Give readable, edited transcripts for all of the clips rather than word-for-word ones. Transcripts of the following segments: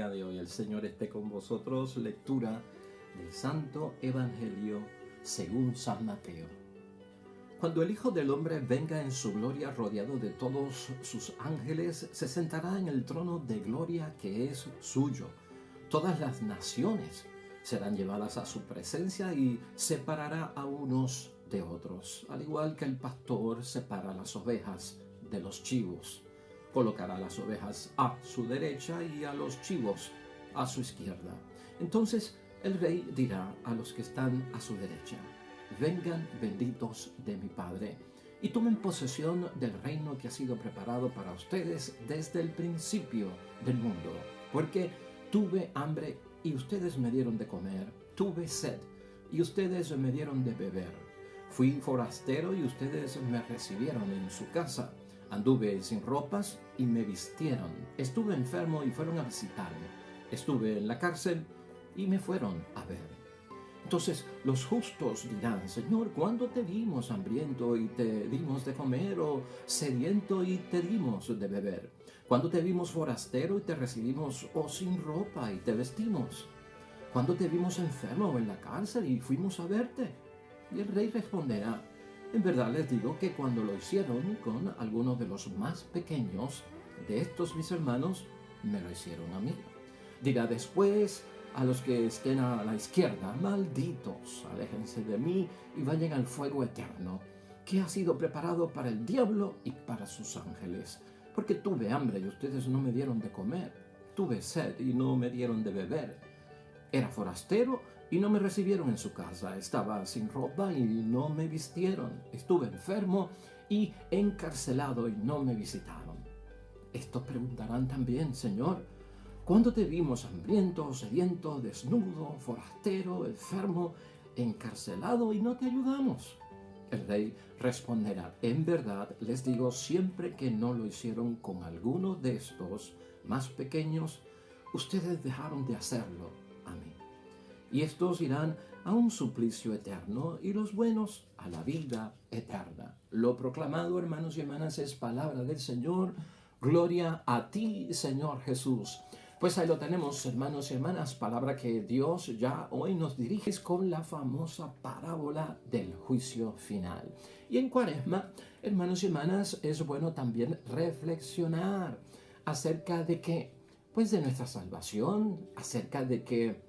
día de hoy. El Señor esté con vosotros. Lectura del Santo Evangelio según San Mateo. Cuando el Hijo del Hombre venga en su gloria rodeado de todos sus ángeles, se sentará en el trono de gloria que es suyo. Todas las naciones serán llevadas a su presencia y separará a unos de otros, al igual que el pastor separa las ovejas de los chivos. Colocará las ovejas a su derecha y a los chivos a su izquierda. Entonces el rey dirá a los que están a su derecha: vengan benditos de mi Padre, y tomen posesión del reino que ha sido preparado para ustedes desde el principio del mundo. Porque tuve hambre y ustedes me dieron de comer, tuve sed y ustedes me dieron de beber, fui forastero y ustedes me recibieron en su casa, anduve sin ropas y me vistieron, estuve enfermo y fueron a visitarme, estuve en la cárcel y me fueron a ver. Entonces los justos dirán: Señor, ¿cuándo te vimos hambriento y te dimos de comer, o sediento y te dimos de beber? ¿Cuándo te vimos forastero y te recibimos, o sin ropa y te vestimos? ¿Cuándo te vimos enfermo o en la cárcel y fuimos a verte? Y el rey responderá: en verdad les digo que cuando lo hicieron con algunos de los más pequeños de estos mis hermanos, me lo hicieron a mí. Dirá después a los que estén a la izquierda: malditos, aléjense de mí y vayan al fuego eterno, que ha sido preparado para el diablo y para sus ángeles. Porque tuve hambre y ustedes no me dieron de comer, tuve sed y no me dieron de beber, era forastero y no me recibieron en su casa, estaba sin ropa y no me vistieron, estuve enfermo y encarcelado y no me visitaron. Estos preguntarán también: Señor, ¿cuándo te vimos hambriento, sediento, desnudo, forastero, enfermo, encarcelado y no te ayudamos? El rey responderá: en verdad les digo, siempre que no lo hicieron con alguno de estos más pequeños, ustedes dejaron de hacerlo a mí. Y estos irán a un suplicio eterno y los buenos a la vida eterna. Lo proclamado, hermanos y hermanas, es palabra del Señor. Gloria a ti, Señor Jesús. Pues ahí lo tenemos, hermanos y hermanas, palabra que Dios ya hoy nos dirige con la famosa parábola del juicio final. Y en Cuaresma, hermanos y hermanas, es bueno también reflexionar acerca de qué, pues de nuestra salvación, acerca de que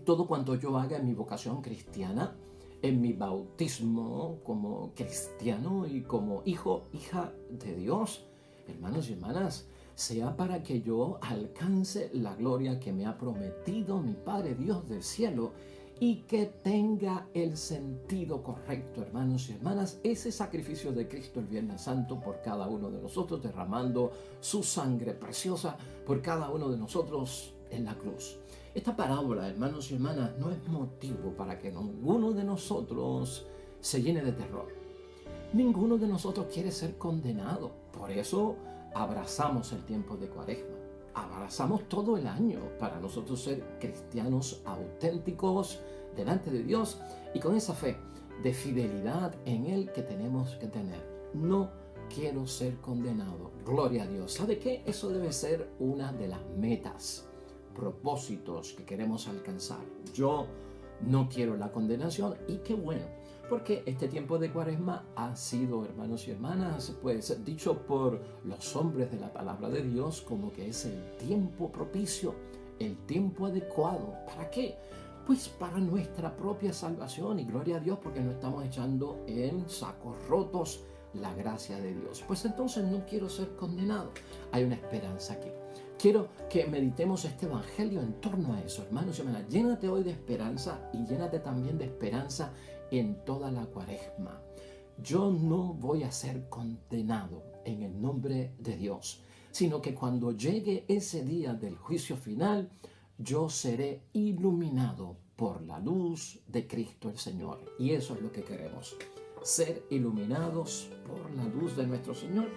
todo cuanto yo haga en mi vocación cristiana, en mi bautismo como cristiano y como hijo, hija de Dios, hermanos y hermanas, sea para que yo alcance la gloria que me ha prometido mi Padre Dios del cielo, y que tenga el sentido correcto, hermanos y hermanas, ese sacrificio de Cristo el Viernes Santo por cada uno de nosotros, derramando su sangre preciosa por cada uno de nosotros en la cruz. Esta parábola, hermanos y hermanas, no es motivo para que ninguno de nosotros se llene de terror. Ninguno de nosotros quiere ser condenado. Por eso abrazamos el tiempo de Cuaresma. Abrazamos todo el año para nosotros ser cristianos auténticos delante de Dios y con esa fe de fidelidad en Él que tenemos que tener. No quiero ser condenado. Gloria a Dios. ¿Sabe qué? Eso debe ser una de las metas, propósitos que queremos alcanzar. Yo no quiero la condenación, y qué bueno, porque este tiempo de Cuaresma ha sido, hermanos y hermanas, pues dicho por los hombres de la palabra de Dios como que es el tiempo propicio, el tiempo adecuado. ¿Para qué? Pues para nuestra propia salvación, y gloria a Dios porque no estamos echando en sacos rotos la gracia de Dios. Pues entonces no quiero ser condenado. Hay una esperanza aquí. Quiero que meditemos este evangelio en torno a eso, hermanos y hermanas. Llénate hoy de esperanza y llénate también de esperanza en toda la Cuaresma. Yo no voy a ser condenado en el nombre de Dios, sino que cuando llegue ese día del juicio final, yo seré iluminado por la luz de Cristo el Señor. Y eso es lo que queremos, ser iluminados por la luz de nuestro Señor,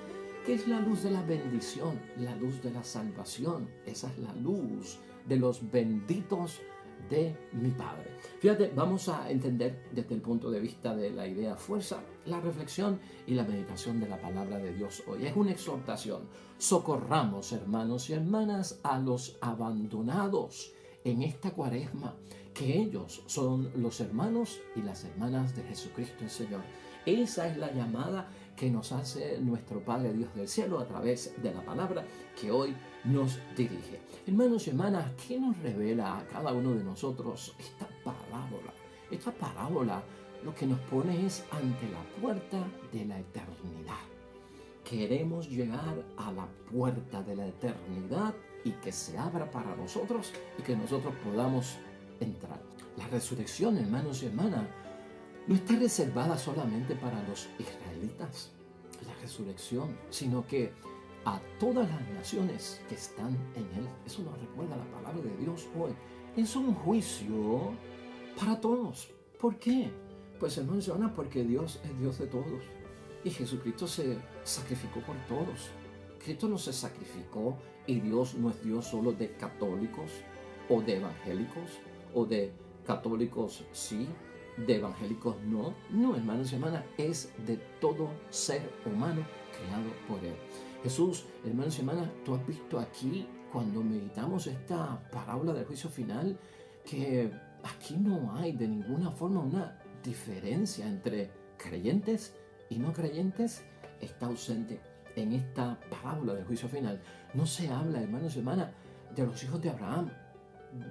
que es la luz de la bendición, la luz de la salvación. Esa es la luz de los benditos de mi Padre. Fíjate, vamos a entender desde el punto de vista de la idea fuerza, la reflexión y la meditación de la palabra de Dios hoy. Es una exhortación. Socorramos, hermanos y hermanas, a los abandonados en esta cuaresma, que ellos son los hermanos y las hermanas de Jesucristo el Señor. Esa es la llamada que nos hace nuestro Padre Dios del cielo a través de la palabra que hoy nos dirige. Hermanos y hermanas, ¿qué nos revela a cada uno de nosotros esta parábola? Esta parábola lo que nos pone es ante la puerta de la eternidad. Queremos llegar a la puerta de la eternidad y que se abra para nosotros y que nosotros podamos entrar. La resurrección, hermanos y hermanas, no está reservada solamente para los israelitas, la resurrección, sino que a todas las naciones que están en él. Eso nos recuerda la palabra de Dios hoy. Es un juicio para todos. ¿Por qué? Pues hermanos y hermanas, porque Dios es Dios de todos. Y Jesucristo se sacrificó por todos. Cristo no se sacrificó y Dios no es Dios solo de católicos o de evangélicos o de católicos sí, de evangélicos no. No, hermanos y hermanas, es de todo ser humano creado por Él. Jesús, hermanos y hermanas, tú has visto aquí cuando meditamos esta parábola del juicio final que aquí no hay de ninguna forma una diferencia entre creyentes y no creyentes. Está ausente en esta parábola del juicio final. No se habla, hermanos y hermanas, de los hijos de Abraham,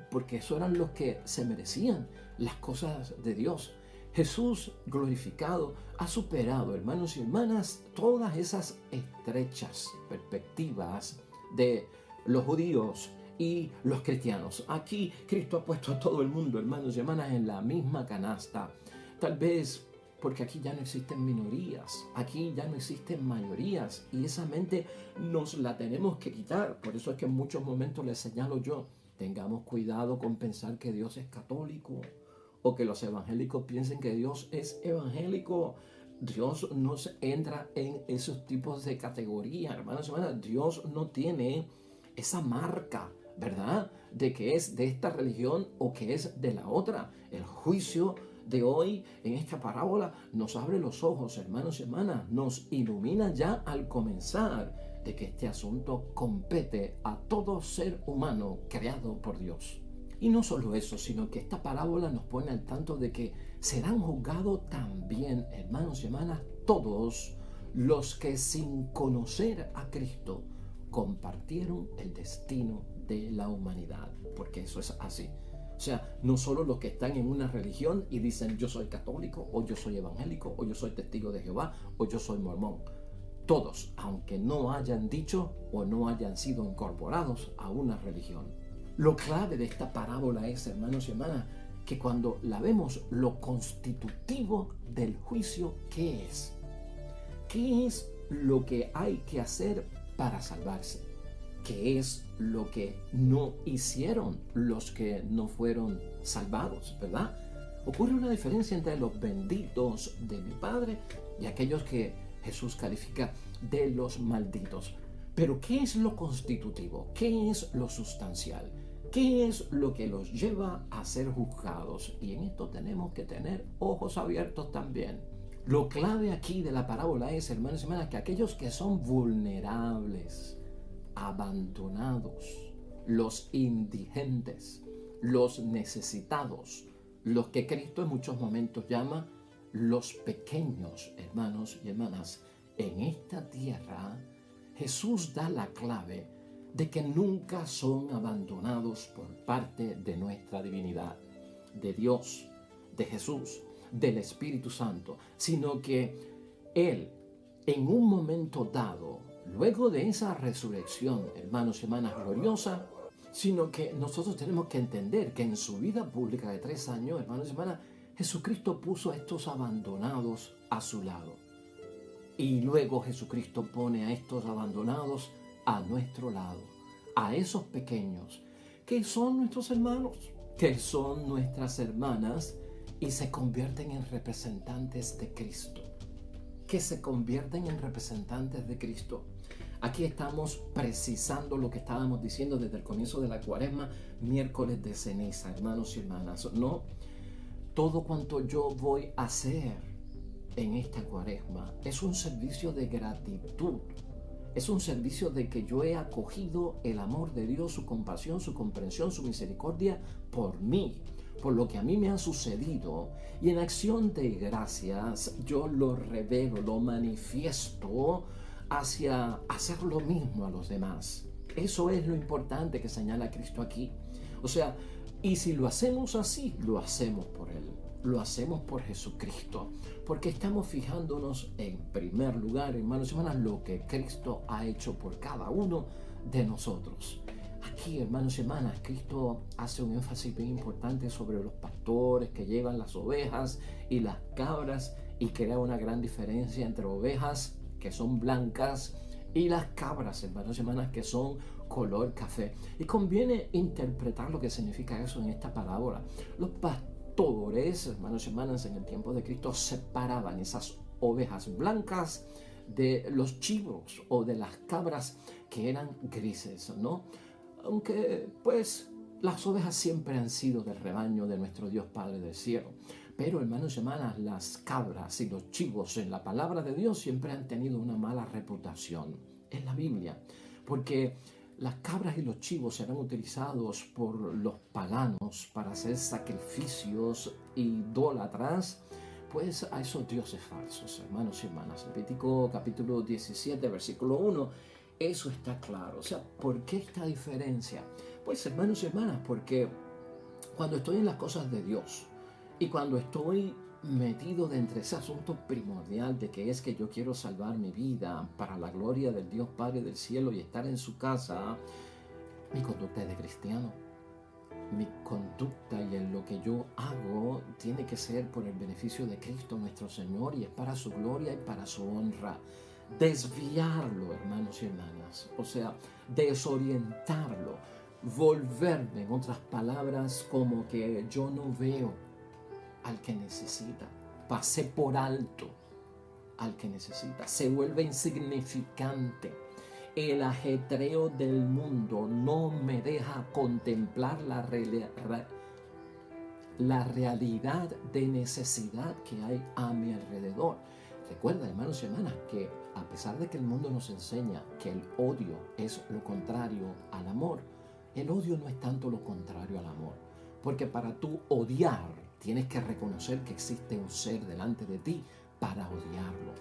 porque esos eran los que se merecían las cosas de Dios. Jesús glorificado ha superado, hermanos y hermanas, todas esas estrechas perspectivas de los judíos y los cristianos. Aquí Cristo ha puesto a todo el mundo, hermanos y hermanas, en la misma canasta. Tal vez porque aquí ya no existen minorías, aquí ya no existen mayorías, y esa mente nos la tenemos que quitar. Por eso es que en muchos momentos les señalo yo, tengamos cuidado con pensar que Dios es católico o que los evangélicos piensen que Dios es evangélico. Dios no entra en esos tipos de categorías, hermanos y hermanas. Dios no tiene esa marca, ¿verdad?, de que es de esta religión o que es de la otra. El juicio de hoy en esta parábola nos abre los ojos, hermanos y hermanas, nos ilumina ya al comenzar de que este asunto compete a todo ser humano creado por Dios. Y no solo eso, sino que esta parábola nos pone al tanto de que serán juzgados también, hermanos y hermanas, todos los que sin conocer a Cristo compartieron el destino de la humanidad, porque eso es así. O sea, no solo los que están en una religión y dicen yo soy católico, o yo soy evangélico, o yo soy testigo de Jehová, o yo soy mormón. Todos, aunque no hayan dicho o no hayan sido incorporados a una religión. Lo clave de esta parábola es, hermanos y hermanas, que cuando la vemos, lo constitutivo del juicio, ¿qué es? ¿Qué es lo que hay que hacer para salvarse? ¿Qué es lo que no hicieron los que no fueron salvados, verdad? Ocurre una diferencia entre los benditos de mi Padre y aquellos que Jesús califica de los malditos. Pero ¿qué es lo constitutivo? ¿Qué es lo sustancial? ¿Qué es lo que los lleva a ser juzgados? Y en esto tenemos que tener ojos abiertos también. Lo clave aquí de la parábola es, hermanos y hermanas, que aquellos que son vulnerables, abandonados, los indigentes, los necesitados, los que Cristo en muchos momentos llama los pequeños, hermanos y hermanas, en esta tierra, Jesús da la clave de que nunca son abandonados por parte de nuestra divinidad, de Dios, de Jesús, del Espíritu Santo, sino que Él, en un momento dado, luego de esa resurrección, hermanos y hermanas, gloriosa, sino que nosotros tenemos que entender que en su vida pública de 3 años, hermanos y hermanas, Jesucristo puso a estos abandonados a su lado. Y luego Jesucristo pone a estos abandonados a nuestro lado, a esos pequeños, que son nuestros hermanos, que son nuestras hermanas, y se convierten en representantes de Cristo. Que se convierten en representantes de Cristo. Aquí estamos precisando lo que estábamos diciendo desde el comienzo de la Cuaresma, miércoles de ceniza, hermanos y hermanas. No, todo cuanto yo voy a hacer en esta Cuaresma es un servicio de gratitud. Es un servicio de que yo he acogido el amor de Dios, su compasión, su comprensión, su misericordia por mí, por lo que a mí me ha sucedido. Y en acción de gracias yo lo revelo, lo manifiesto hacia hacer lo mismo a los demás. Eso es lo importante que señala Cristo aquí. O sea, y si lo hacemos así, lo hacemos por Él. Lo hacemos por Jesucristo, porque estamos fijándonos en primer lugar, hermanos y hermanas, lo que Cristo ha hecho por cada uno de nosotros. Aquí, hermanos y hermanas, Cristo hace un énfasis bien importante sobre los pastores que llevan las ovejas y las cabras y crea una gran diferencia entre ovejas que son blancas y las cabras, hermanos y hermanas, que son color café. Y conviene interpretar lo que significa eso en esta parábola. Los pastores, hermanos y hermanas, en el tiempo de Cristo separaban esas ovejas blancas de los chivos o de las cabras que eran grises, ¿no? Aunque pues las ovejas siempre han sido del rebaño de nuestro Dios Padre del cielo. Pero, hermanos y hermanas, las cabras y los chivos en la palabra de Dios siempre han tenido una mala reputación en la Biblia, porque las cabras y los chivos eran utilizados por los paganos para hacer sacrificios idólatras, pues a esos dioses falsos, hermanos y hermanas. Levítico capítulo 17, versículo 1, eso está claro. O sea, ¿por qué esta diferencia? Pues, hermanos y hermanas, porque cuando estoy en las cosas de Dios y cuando estoy metido dentro de ese asunto primordial de que es que yo quiero salvar mi vida para la gloria del Dios Padre del cielo y estar en su casa, mi conducta es de cristiano. Mi conducta y en lo que yo hago tiene que ser por el beneficio de Cristo nuestro Señor y es para su gloria y para su honra. Desviarlo, hermanos y hermanas, o sea, desorientarlo, volverme, en otras palabras, como que yo no veo al que necesita, pasé por alto al que necesita, se vuelve insignificante. El ajetreo del mundo no me deja contemplar la realidad de necesidad que hay a mi alrededor. Recuerda, hermanos y hermanas, que a pesar de que el mundo nos enseña que el odio es lo contrario al amor, el odio no es tanto lo contrario al amor, porque para tú odiar tienes que reconocer que existe un ser delante de ti para odiarlo.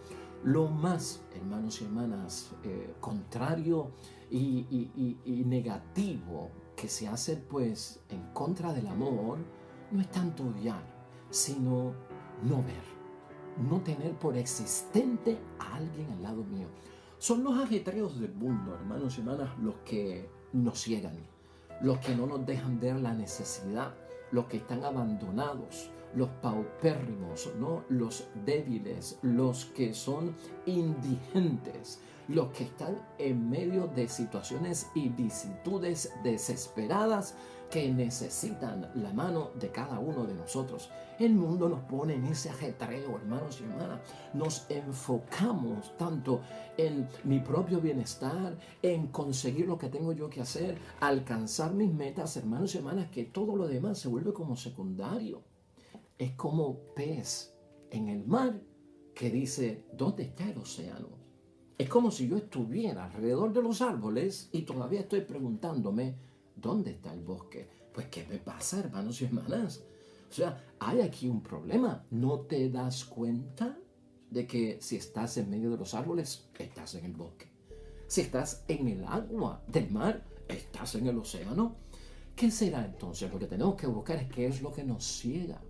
Lo más, hermanos y hermanas, contrario y negativo que se hace pues en contra del amor no es tanto odiar, sino no ver, no tener por existente a alguien al lado mío. Son los ajetreos del mundo, hermanos y hermanas, los que nos ciegan, los que no nos dejan ver la necesidad, los que están abandonados, los paupérrimos, ¿no? Los débiles, los que son indigentes, los que están en medio de situaciones y vicisitudes desesperadas que necesitan la mano de cada uno de nosotros. El mundo nos pone en ese ajetreo, hermanos y hermanas. Nos enfocamos tanto en mi propio bienestar, en conseguir lo que tengo yo que hacer, alcanzar mis metas, hermanos y hermanas, que todo lo demás se vuelve como secundario. Es como pez en el mar que dice, ¿dónde está el océano? Es como si yo estuviera alrededor de los árboles y todavía estoy preguntándome, ¿dónde está el bosque? Pues, ¿qué me pasa, hermanos y hermanas? O sea, hay aquí un problema. ¿No te das cuenta de que si estás en medio de los árboles, estás en el bosque? Si estás en el agua del mar, estás en el océano. ¿Qué será entonces? Lo que tenemos que buscar es qué es lo que nos ciega.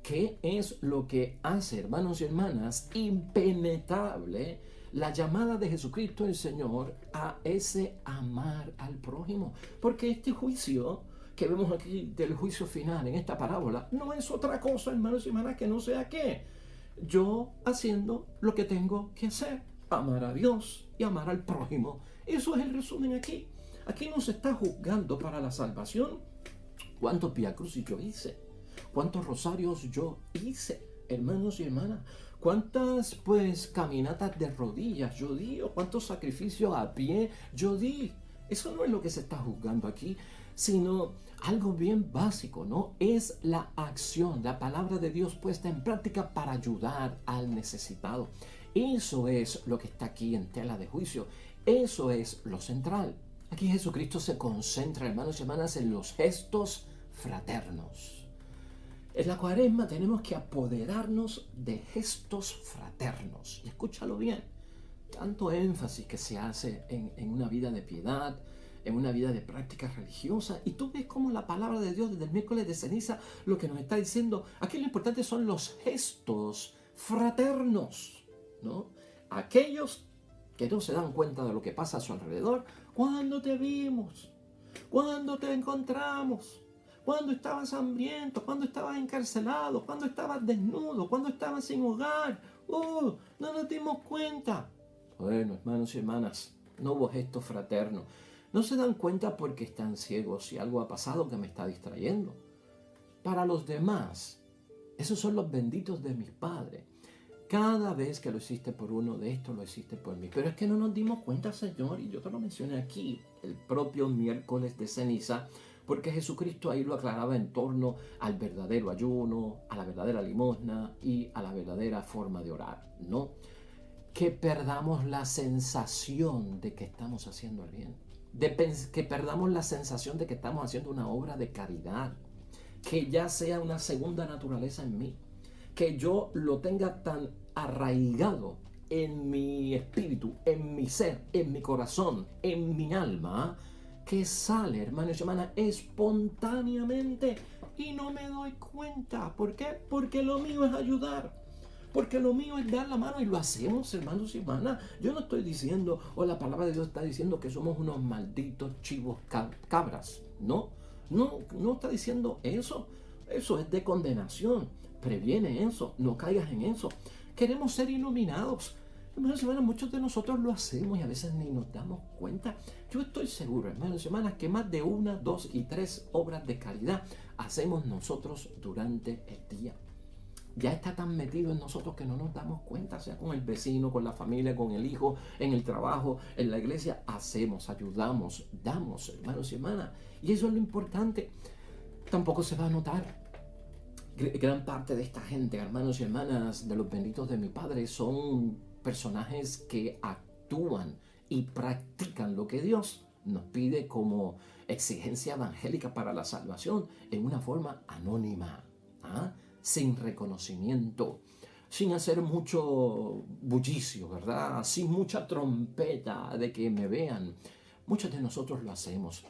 ¿Qué es lo que hace, hermanos y hermanas, impenetrable la llamada de Jesucristo el Señor a ese amar al prójimo? Porque este juicio que vemos aquí del juicio final en esta parábola no es otra cosa, hermanos y hermanas, que no sea que yo haciendo lo que tengo que hacer, amar a Dios y amar al prójimo. Eso es el resumen aquí. Aquí no se está juzgando para la salvación cuántos viacrucis yo hice, cuántos rosarios yo hice, hermanos y hermanas, ¿Cuántas caminatas de rodillas yo di? ¿O cuántos sacrificios a pie yo di? Eso no es lo que se está juzgando aquí, sino algo bien básico, ¿no? Es la acción, la palabra de Dios puesta en práctica para ayudar al necesitado. Eso es lo que está aquí en tela de juicio. Eso es lo central. Aquí Jesucristo se concentra, hermanos y hermanas, en los gestos fraternos. En la Cuaresma tenemos que apoderarnos de gestos fraternos. Y escúchalo bien, tanto énfasis que se hace en una vida de piedad, en una vida de práctica religiosa. Y tú ves cómo la palabra de Dios desde el miércoles de ceniza lo que nos está diciendo, aquí lo importante son los gestos fraternos, ¿no? Aquellos que no se dan cuenta de lo que pasa a su alrededor. ¿Cuándo te vimos? ¿Cuándo te encontramos? ¿Cuándo estabas hambriento? ¿Cuándo estabas encarcelado? ¿Cuándo estabas desnudo? ¿Cuándo estabas sin hogar? No nos dimos cuenta. Bueno, hermanos y hermanas, no hubo gestos fraternos. No se dan cuenta porque están ciegos si algo ha pasado que me está distrayendo. Para los demás, esos son los benditos de mis padres. Cada vez que lo hiciste por uno de estos, lo hiciste por mí. Pero es que no nos dimos cuenta, Señor, y yo te lo mencioné aquí, el propio miércoles de ceniza, porque Jesucristo ahí lo aclaraba en torno al verdadero ayuno, a la verdadera limosna y a la verdadera forma de orar, ¿no? Que perdamos la sensación de que estamos haciendo el bien, que perdamos la sensación de que estamos haciendo una obra de caridad, que ya sea una segunda naturaleza en mí, que yo lo tenga tan arraigado en mi espíritu, en mi ser, en mi corazón, en mi alma, que sale, hermanos y hermanas, espontáneamente y no me doy cuenta. ¿Por qué? Porque lo mío es ayudar. Porque lo mío es dar la mano y lo hacemos, hermanos y hermanas. Yo no estoy diciendo, o la palabra de Dios está diciendo que somos unos malditos chivos cabras. No está diciendo eso. Eso es de condenación. Previene eso, no caigas en eso. Queremos ser iluminados. Hermanos y hermanas, muchos de nosotros lo hacemos y a veces ni nos damos cuenta. Yo estoy seguro, hermanos y hermanas, que más de 1, 2 y 3 obras de caridad hacemos nosotros durante el día. Ya está tan metido en nosotros que no nos damos cuenta, sea con el vecino, con la familia, con el hijo, en el trabajo, en la iglesia. Hacemos, ayudamos, damos, hermanos y hermanas. Y eso es lo importante. Tampoco se va a notar. Gran parte de esta gente, hermanos y hermanas, de los benditos de mi Padre, son personajes que actúan y practican lo que Dios nos pide como exigencia evangélica para la salvación en una forma anónima, sin reconocimiento, sin hacer mucho bullicio, ¿verdad? Sin mucha trompeta de que me vean. Muchos de nosotros lo hacemos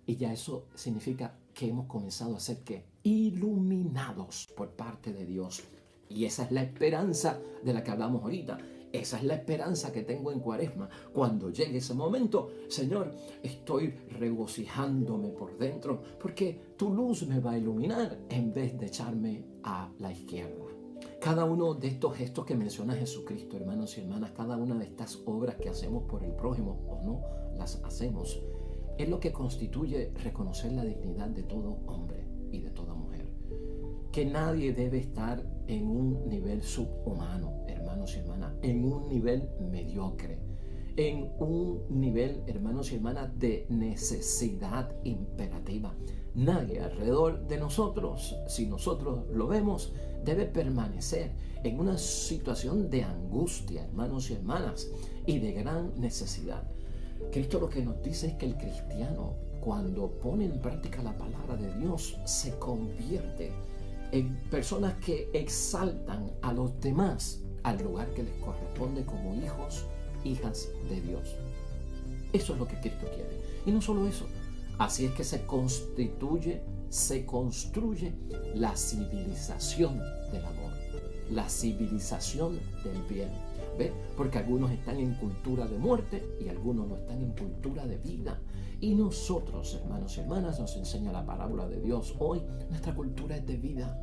y ya eso significa que hemos comenzado a ser iluminados por parte de Dios. Y esa es la esperanza de la que hablamos ahorita. Esa es la esperanza que tengo en Cuaresma. Cuando llegue ese momento, Señor, estoy regocijándome por dentro porque tu luz me va a iluminar en vez de echarme a la izquierda. Cada uno de estos gestos que menciona Jesucristo, hermanos y hermanas, cada una de estas obras que hacemos por el prójimo o no las hacemos, es lo que constituye reconocer la dignidad de todo hombre y de toda mujer. Que nadie debe estar en un nivel subhumano, hermanos y hermanas, en un nivel mediocre, en un nivel, hermanos y hermanas, de necesidad imperativa. Nadie alrededor de nosotros, si nosotros lo vemos, debe permanecer en una situación de angustia, hermanos y hermanas, y de gran necesidad. Cristo lo que nos dice es que el cristiano, cuando pone en práctica la palabra de Dios, se convierte en personas que exaltan a los demás al lugar que les corresponde como hijos, hijas de Dios. Eso es lo que Cristo quiere. Y no solo eso, así es que se construye la civilización del amor, la civilización del bien. ¿Ve? Porque algunos están en cultura de muerte y algunos no están en cultura de vida. Y nosotros, hermanos y hermanas, nos enseña la parábola de Dios hoy, nuestra cultura es de vida.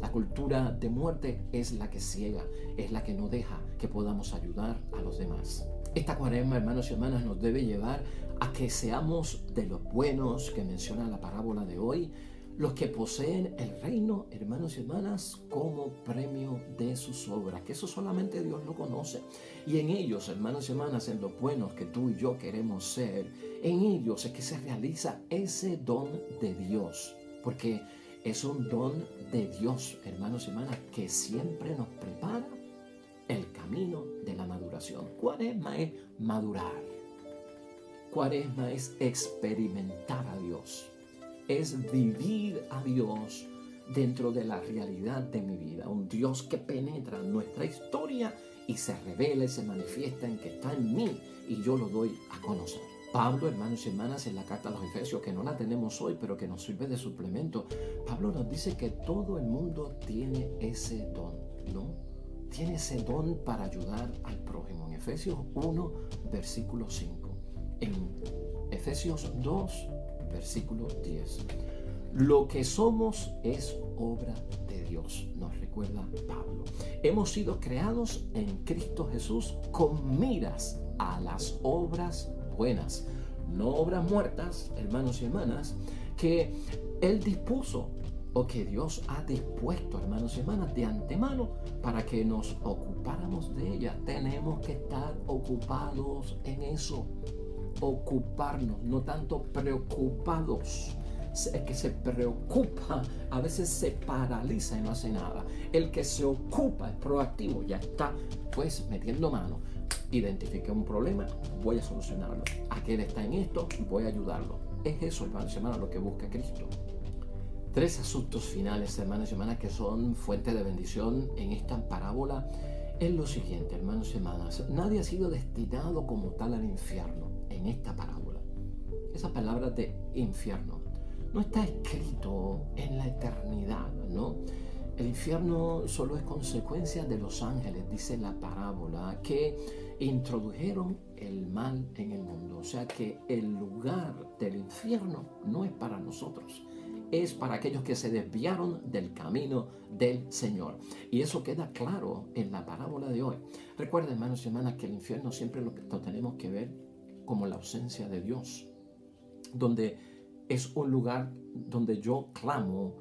La cultura de muerte es la que ciega, es la que no deja que podamos ayudar a los demás. Esta Cuaresma, hermanos y hermanas, nos debe llevar a que seamos de los buenos que menciona la parábola de hoy, los que poseen el reino, hermanos y hermanas, como premio de sus obras, que eso solamente Dios lo conoce. Y en ellos, hermanos y hermanas, en los buenos que tú y yo queremos ser, en ellos es que se realiza ese don de Dios, porque es un don de Dios, hermanos y hermanas, que siempre nos prepara el camino de la maduración. Cuaresma es madurar. Cuaresma es experimentar a Dios. Es vivir a Dios dentro de la realidad de mi vida. Un Dios que penetra nuestra historia y se revela y se manifiesta en que está en mí y yo lo doy a conocer. Pablo, hermanos y hermanas, en la carta a los Efesios, que no la tenemos hoy, pero que nos sirve de suplemento, Pablo nos dice que todo el mundo tiene ese don, ¿no? Tiene ese don para ayudar al prójimo. En Efesios 1, versículo 5. En Efesios 2, versículo 10. Lo que somos es obra de Dios, nos recuerda Pablo. Hemos sido creados en Cristo Jesús con miras a las obras buenas, no obras muertas, hermanos y hermanas, que Él dispuso o que Dios ha dispuesto, hermanos y hermanas, de antemano para que nos ocupáramos de ellas. Tenemos que estar ocupados en eso. Ocuparnos, no tanto preocupados. El que se preocupa a veces se paraliza y no hace nada. El que se ocupa es proactivo, ya está pues metiendo mano. Identifiqué un problema, voy a solucionarlo. Aquel está en esto, voy a ayudarlo. Es eso, hermanos y hermanas, lo que busca Cristo. 3 asuntos finales, hermanos y hermanas, que son fuente de bendición en esta parábola. Es lo siguiente, hermanos y hermanas. Nadie ha sido destinado como tal al infierno en esta parábola. Esa palabra de infierno no está escrito en la eternidad, ¿no? El infierno solo es consecuencia de los ángeles, dice la parábola, que introdujeron el mal en el mundo. O sea que el lugar del infierno no es para nosotros, es para aquellos que se desviaron del camino del Señor. Y eso queda claro en la parábola de hoy. Recuerden, hermanos y hermanas, que el infierno siempre lo tenemos que ver como la ausencia de Dios, donde es un lugar donde yo clamo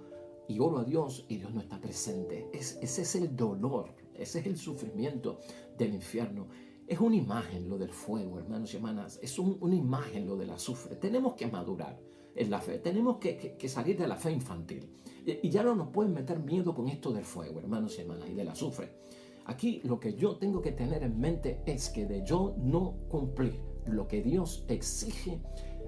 y oro a Dios y Dios no está presente. Ese es el dolor, ese es el sufrimiento del infierno. Es una imagen lo del fuego, hermanos y hermanas, es una imagen lo del azufre. Tenemos que madurar en la fe, tenemos que salir de la fe infantil. Y ya no nos pueden meter miedo con esto del fuego, hermanos y hermanas, y del azufre. Aquí lo que yo tengo que tener en mente es que de yo no cumplir lo que Dios exige,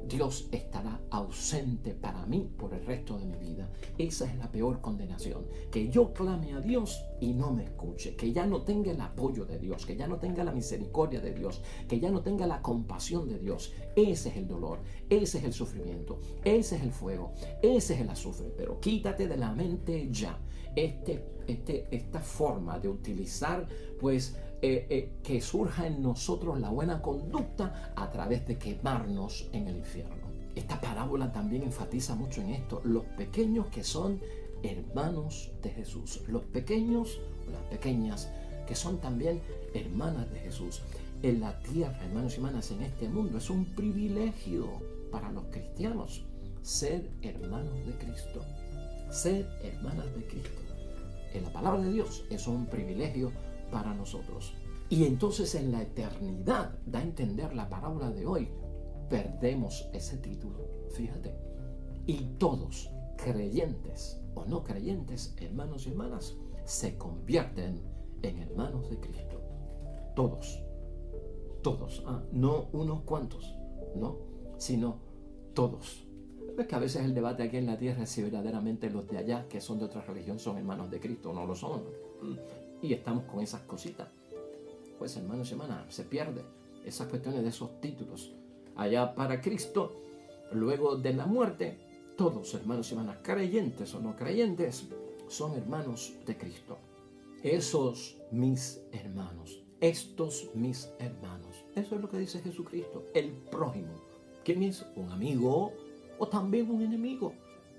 Dios estará ausente para mí por el resto de mi vida. Esa es la peor condenación. Que yo clame a Dios y no me escuche. Que ya no tenga el apoyo de Dios. Que ya no tenga la misericordia de Dios. Que ya no tenga la compasión de Dios. Ese es el dolor. Ese es el sufrimiento. Ese es el fuego. Ese es el azufre. Pero quítate de la mente ya esta forma de utilizar pues que surja en nosotros la buena conducta a través de quemarnos en el infierno. Esta parábola también enfatiza mucho en esto, los pequeños que son hermanos de Jesús, los pequeños o las pequeñas que son también hermanas de Jesús. En la tierra, hermanos y hermanas, en este mundo es un privilegio para los cristianos ser hermanos de Cristo, ser hermanas de Cristo. En la palabra de Dios es un privilegio para nosotros. Y entonces en la eternidad, da a entender la parábola de hoy, perdemos ese título, fíjate. Y todos, creyentes o no creyentes, hermanos y hermanas, se convierten en hermanos de Cristo. Todos, no unos cuantos, no, sino todos. Es que a veces el debate aquí en la tierra es si verdaderamente los de allá, que son de otra religión, son hermanos de Cristo o no lo son. Y estamos con esas cositas. Pues hermanos y hermanas, se pierde esas cuestiones de esos títulos. Allá para Cristo, luego de la muerte, todos hermanos y hermanas, creyentes o no creyentes, son hermanos de Cristo. Esos mis hermanos, estos mis hermanos. Eso es lo que dice Jesucristo, el prójimo. ¿Quién es? Un amigo o también un enemigo.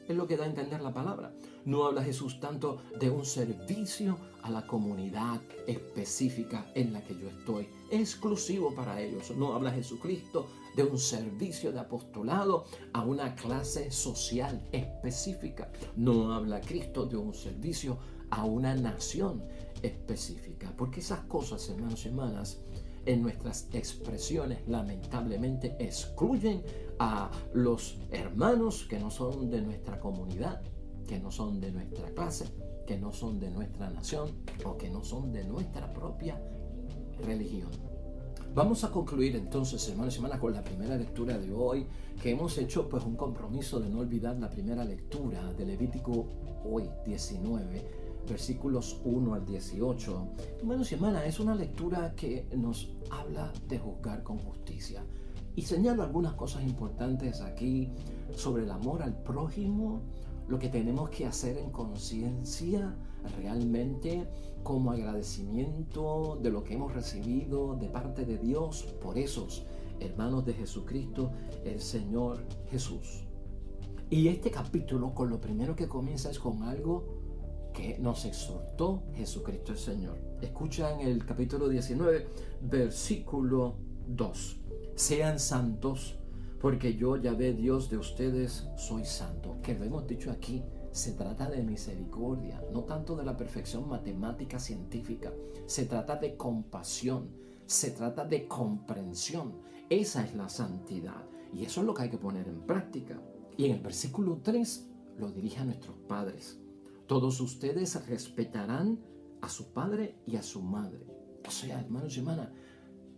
Es lo que da a entender la palabra. No habla Jesús tanto de un servicio a la comunidad específica en la que yo estoy, exclusivo para ellos. No habla Jesucristo de un servicio de apostolado a una clase social específica. No habla Cristo de un servicio a una nación específica. Porque esas cosas, hermanos y hermanas, en nuestras expresiones lamentablemente excluyen a los hermanos que no son de nuestra comunidad, que no son de nuestra clase, que no son de nuestra nación o que no son de nuestra propia religión. Vamos a concluir entonces, hermanos y hermanas, con la primera lectura de hoy, que hemos hecho pues un compromiso de no olvidar la primera lectura de Levítico hoy 19, versículos 1 al 18. Hermanos y hermanas, es una lectura que nos habla de juzgar con justicia. Y señalo algunas cosas importantes aquí sobre el amor al prójimo, lo que tenemos que hacer en conciencia realmente como agradecimiento de lo que hemos recibido de parte de Dios por esos hermanos de Jesucristo, el Señor Jesús. Y este capítulo, con lo primero que comienza es con algo que nos exhortó Jesucristo el Señor. Escucha en el capítulo 19, versículo 2. Sean santos, porque yo, Yahvé, Dios de ustedes, soy santo. Que lo hemos dicho aquí, se trata de misericordia, no tanto de la perfección matemática científica. Se trata de compasión, se trata de comprensión. Esa es la santidad y eso es lo que hay que poner en práctica. Y en el versículo 3 lo dirige a nuestros padres. Todos ustedes respetarán a su padre y a su madre. O sea, hermanos y hermanas,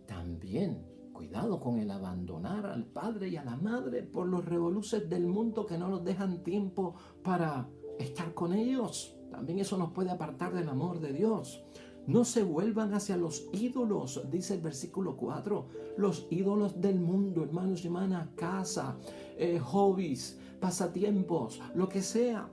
también cuidado con el abandonar al padre y a la madre por los revoluces del mundo que no nos dejan tiempo para estar con ellos. También eso nos puede apartar del amor de Dios. No se vuelvan hacia los ídolos, dice el versículo 4. Los ídolos del mundo, hermanos y hermanas, casa, hobbies, pasatiempos, lo que sea.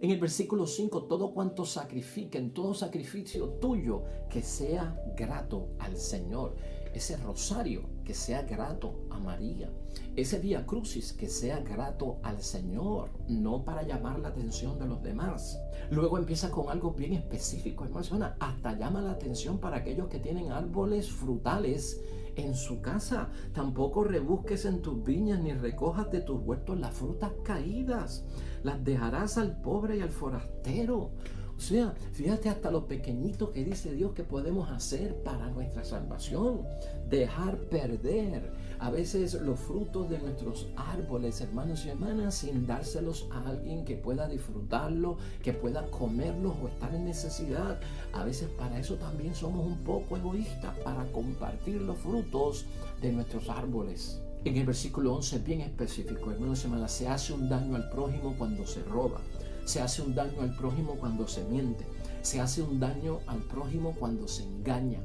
En el versículo 5, todo cuanto sacrifiquen, todo sacrificio tuyo, que sea grato al Señor. Ese rosario, que sea grato a María. Ese Vía Crucis, que sea grato al Señor, no para llamar la atención de los demás. Luego empieza con algo bien específico, hermanos, hasta llama la atención para aquellos que tienen árboles frutales en su casa. Tampoco rebusques en tus viñas ni recojas de tus huertos las frutas caídas. Las dejarás al pobre y al forastero. O sea, fíjate hasta lo pequeñito que dice Dios que podemos hacer para nuestra salvación. Dejar perder a veces los frutos de nuestros árboles, hermanos y hermanas, sin dárselos a alguien que pueda disfrutarlo, que pueda comerlos o estar en necesidad. A veces para eso también somos un poco egoístas, para compartir los frutos de nuestros árboles. En el versículo 11, bien específico, hermanos y hermanas, se hace un daño al prójimo cuando se roba. Se hace un daño al prójimo cuando se miente. Se hace un daño al prójimo cuando se engaña.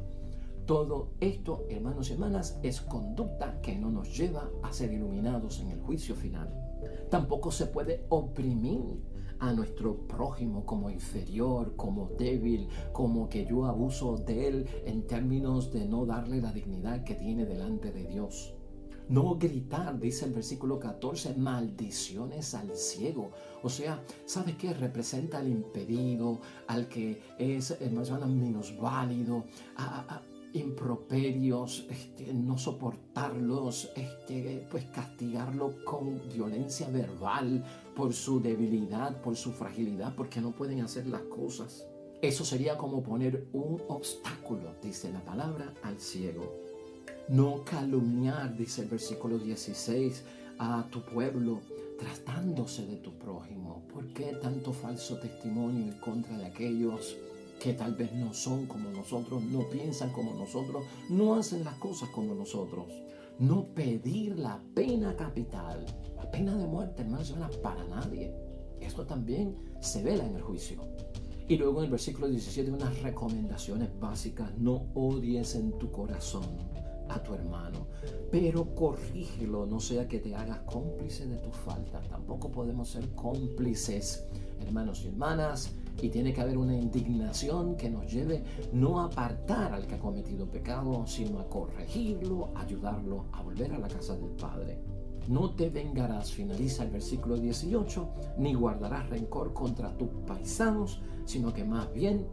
Todo esto, hermanos y hermanas, es conducta que no nos lleva a ser iluminados en el juicio final. Tampoco se puede oprimir a nuestro prójimo como inferior, como débil, como que yo abuso de él en términos de no darle la dignidad que tiene delante de Dios. No gritar, dice el versículo 14, maldiciones al ciego. O sea, ¿sabes qué? Representa al impedido, al que es, hermano, minusválido, improperios, no soportarlos, pues castigarlo con violencia verbal por su debilidad, por su fragilidad, porque no pueden hacer las cosas. Eso sería como poner un obstáculo, dice la palabra, al ciego. No calumniar, dice el versículo 16, a tu pueblo tratándose de tu prójimo. ¿Por qué tanto falso testimonio en contra de aquellos que tal vez no son como nosotros, no piensan como nosotros, no hacen las cosas como nosotros? No pedir la pena capital, la pena de muerte, hermanos, no es para nadie. Esto también se vela en el juicio. Y luego en el versículo 17 unas recomendaciones básicas. No odies en tu corazón a tu hermano, pero corrígelo, no sea que te hagas cómplice de tus faltas. Tampoco podemos ser cómplices, hermanos y hermanas, y tiene que haber una indignación que nos lleve no a apartar al que ha cometido pecado, sino a corregirlo, ayudarlo a volver a la casa del Padre. No te vengarás, finaliza el versículo 18, ni guardarás rencor contra tus paisanos, sino que más bien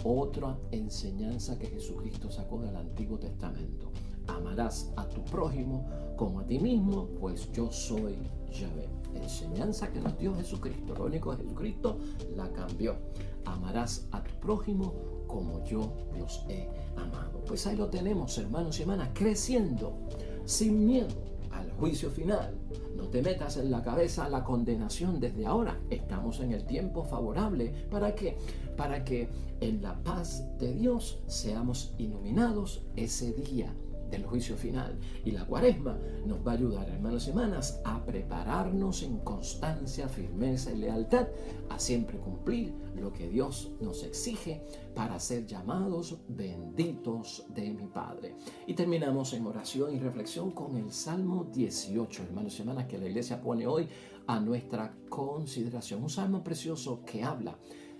otra enseñanza que Jesucristo sacó del Antiguo Testamento. amarás a tu prójimo como a ti mismo, pues yo soy Yahvé. Enseñanza que nos dio Jesucristo. Lo único que Jesucristo la cambió. Amarás a tu prójimo como yo los he amado. Pues ahí lo tenemos, hermanos y hermanas, creciendo sin miedo al juicio final. No te metas en la cabeza la condenación desde ahora. Estamos en el tiempo favorable. ¿Para qué? Para que en la paz de Dios seamos iluminados ese día del juicio final. Y la Cuaresma nos va a ayudar, hermanos y hermanas, a prepararnos en constancia, firmeza y lealtad, a siempre cumplir lo que Dios nos exige para ser llamados benditos de mi Padre. Y terminamos en oración y reflexión con el Salmo 18, hermanos y hermanas, que la iglesia pone hoy a nuestra consideración. Un salmo precioso que habla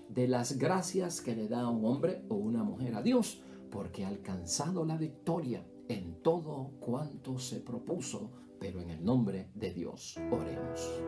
de las gracias que le da un hombre o una mujer a Dios, porque ha alcanzado la victoria en todo cuanto se propuso, pero en el nombre de Dios. Oremos.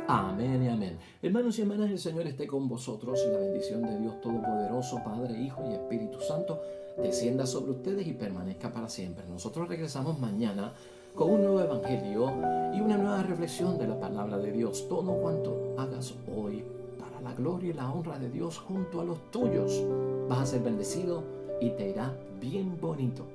Amén y amén. Hermanos y hermanas, el Señor esté con vosotros y la bendición de Dios Todopoderoso, Padre, Hijo y Espíritu Santo, descienda sobre ustedes y permanezca para siempre. Nosotros regresamos mañana con un nuevo evangelio y una nueva reflexión de la palabra de Dios. Todo cuanto hagas hoy para la gloria y la honra de Dios junto a los tuyos, vas a ser bendecido y te irá bien bonito.